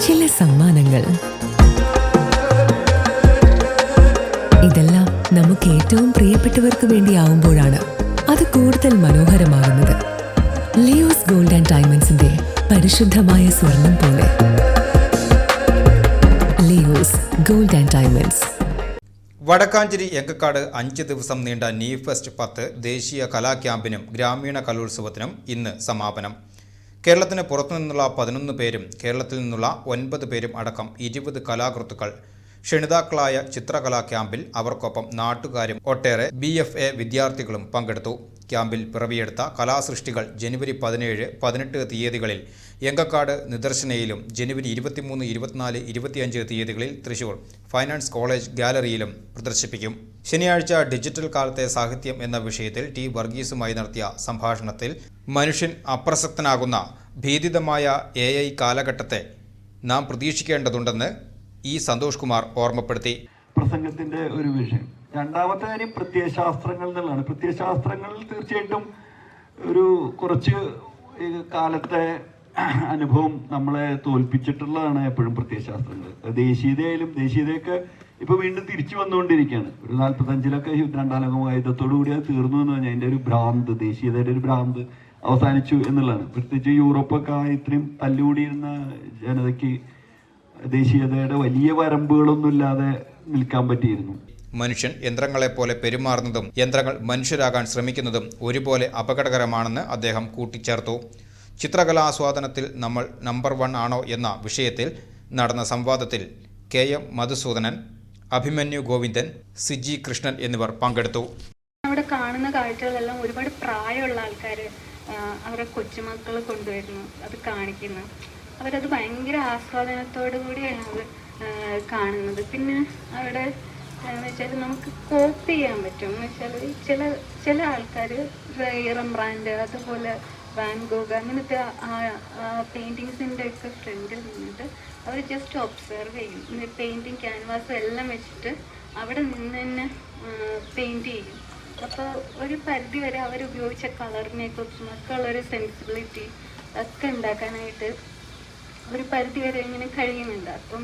ചില സമ്മാനങ്ങൾ. ഇതെല്ലാം നമുക്ക് ഏറ്റവും പ്രിയപ്പെട്ടവർക്ക് വേണ്ടിയാവുമ്പോഴാണ് അത് കൂടുതൽ മനോഹരമാകുന്നത്. ലിയോസ് ഗോൾഡ് ആൻഡ് ഡയമണ്ട്സിന്റെ പരിശുദ്ധമായ സ്വർണം പോലെ. Leo's gold and diamonds. Vadakkanchery Enkakkad 5 ദിവസം നീണ്ട നീഫെസ്റ്റ് 10 ദേശീയ കലാ ക്യാമ്പിനും ഗ്രാമീണ കലോത്സവത്തിനും ഇന്ന് സമാപനം. കേരളത്തിന് പുറത്തുനിന്നുള്ള 11 പേരും കേരളത്തിൽ നിന്നുള്ള 9 പേരും അടക്കം 20 കലാകൃത്തുക്കൾ ക്ഷണിതാക്കളായ ചിത്രകലാ ക്യാമ്പിൽ അവർക്കൊപ്പം നാട്ടുകാരും ഒട്ടേറെ BFA വിദ്യാർത്ഥികളും പങ്കെടുത്തു. ക്യാമ്പിൽ പിറവിയെടുത്ത കലാസൃഷ്ടികൾ ജനുവരി 17, 18 തീയതികളിൽ എങ്കക്കാട് നിദർശനയിലും ജനുവരി 23, 24, 25 തീയതികളിൽ തൃശൂർ ഫൈനാൻസ് കോളേജ് ഗാലറിയിലും പ്രദർശിപ്പിക്കും. ശനിയാഴ്ച ഡിജിറ്റൽ കാലത്തെ സാഹിത്യം എന്ന വിഷയത്തിൽ T. വർഗീസുമായി നടത്തിയ സംഭാഷണത്തിൽ മനുഷ്യൻ അപ്രസക്തനാകുന്ന ഭീതിതമായ AI കാലഘട്ടത്തെ നാം പ്രതീക്ഷിക്കേണ്ടതുണ്ടെന്ന് E. സന്തോഷ് കുമാർ ഓർമ്മപ്പെടുത്തി. പ്രസംഗത്തിന്റെ ഒരു വിഷയം. രണ്ടാമത്തെ കാര്യം പ്രത്യയശാസ്ത്രങ്ങൾ എന്നുള്ളതാണ്. പ്രത്യയശാസ്ത്രങ്ങളിൽ തീർച്ചയായിട്ടും ഒരു കുറച്ച് കാലത്തെ അനുഭവം നമ്മളെ തോൽപ്പിച്ചിട്ടുള്ളതാണ് എപ്പോഴും പ്രത്യയശാസ്ത്രങ്ങൾ. ദേശീയതയൊക്കെ ഇപ്പൊ വീണ്ടും തിരിച്ചു വന്നുകൊണ്ടിരിക്കുകയാണ്. ഒരു 45-ലൊക്കെ രണ്ടാം ലോകയുദ്ധത്തോടു കൂടി അത് തീർന്നു എന്ന് പറഞ്ഞാൽ അതിന്റെ ഒരു ഭ്രാന്ത്, ദേശീയതയുടെ ഒരു ഭ്രാന്ത് അവസാനിച്ചു എന്നുള്ളതാണ്. പ്രത്യേകിച്ച് യൂറോപ്പൊക്കെ ഇത്രയും തല്ലുകൂടിയിരുന്ന ജനതയ്ക്ക് ദേശീയതയുടെ വലിയ വരമ്പുകളൊന്നുമില്ലാതെ നിൽക്കാൻ പറ്റിയിരുന്നു. മനുഷ്യൻ യന്ത്രങ്ങളെപ്പോലെ പെരുമാറുന്നതും യന്ത്രങ്ങൾ മനുഷ്യരാകാൻ ശ്രമിക്കുന്നതും ഒരുപോലെ അപകടകരമാണെന്ന് അദ്ദേഹം കൂട്ടിച്ചേർത്തു. ചിത്രകലാസ്വാദനത്തിൽ നമ്മൾ നമ്പർ 1 ആണോ എന്ന വിഷയത്തിൽ നടന്ന സംവാദത്തിൽ KM മധുസൂദനൻ, അഭിമന്യു ഗോവിന്ദൻ, സിജി കൃഷ്ണൻ എന്നിവർ പങ്കെടുത്തു. അവിടെ കാണുന്ന കാഴ്ചകളെല്ലാം ഒരുപാട് പ്രായമുള്ള ആൾക്കാർ അവരെ കൊച്ചുമക്കൾ കൊണ്ടുവരുന്നു, അത് കാണിക്കുന്നു. അവരത് ഭയങ്കര ആസ്വാദനത്തോടു കൂടിയാണ് അത് കാണുന്നത്. പിന്നെ അവിടെ എന്ന് വെച്ചാൽ നമുക്ക് കോപ്പി ചെയ്യാൻ പറ്റും. എന്ന് വെച്ചാൽ ചില ആൾക്കാർ റംബ്രാൻഡ്, അതുപോലെ വാൻ ഗോഗ്, അങ്ങനത്തെ പെയിൻറ്റിങ്സിൻ്റെ ഒക്കെ ഫ്രണ്ടിൽ നിന്നിട്ട് അവർ ജസ്റ്റ് ഒബ്സർവ് ചെയ്യും. പെയിൻറ്റിങ് ക്യാൻവാസും എല്ലാം വെച്ചിട്ട് അവിടെ നിന്ന് തന്നെ പെയിൻറ്റ് ചെയ്യും. അപ്പോൾ ഒരു പരിധി വരെ അവരുപയോഗിച്ച കളറിനെ കുറിച്ചും ഒരു സെൻസിബിലിറ്റി ഒക്കെ ഉണ്ടാക്കാനായിട്ട് ഒരു പരിധി വരെ ഇങ്ങനെ കഴിയുന്നുണ്ട്. അപ്പം